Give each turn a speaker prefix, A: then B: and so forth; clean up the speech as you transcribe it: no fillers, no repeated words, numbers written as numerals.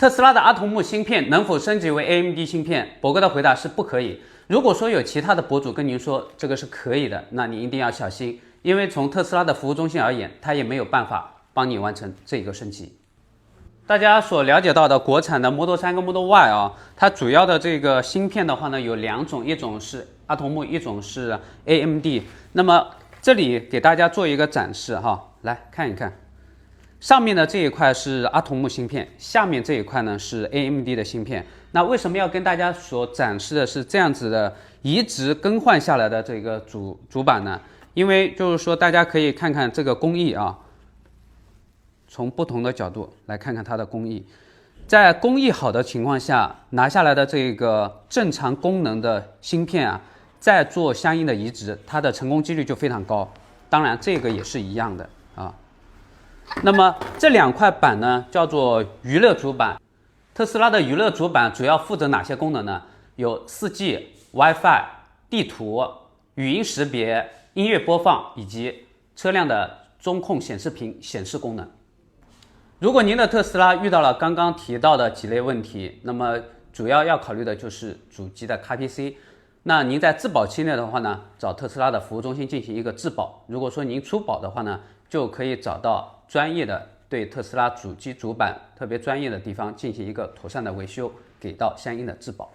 A: 特斯拉的阿童木芯片能否升级为 AMD 芯片？博哥的回答是不可以。如果说有其他的博主跟您说这个是可以的，那你一定要小心，因为从特斯拉的服务中心而言，它也没有办法帮你完成这个升级。大家所了解到的国产的 Model 3跟 Model Y 啊，它主要的这个芯片的话呢有两种，一种是阿童木，一种是 AMD。那么这里给大家做一个展示哈，来看一看。上面的这一块是阿童木芯片，下面这一块呢是 AMD 的芯片。那为什么要跟大家所展示的是这样子的移植更换下来的这个主板呢？因为就是说大家可以看看这个工艺啊，从不同的角度来看看它的工艺。在工艺好的情况下，拿下来的这个正常功能的芯片啊，再做相应的移植，它的成功几率就非常高。当然，这个也是一样的啊。那么这两块板呢，叫做娱乐主板。特斯拉的娱乐主板主要负责哪些功能呢？有 4G、WiFi、地图、语音识别、音乐播放以及车辆的中控显示屏显示功能。如果您的特斯拉遇到了刚刚提到的几类问题，那么主要要考虑的就是主机的 XPC。那您在质保期内的话呢，找特斯拉的服务中心进行一个质保。如果说您出保的话呢，就可以找到专业的对特斯拉主机主板特别专业的地方进行一个妥善的维修，给到相应的质保。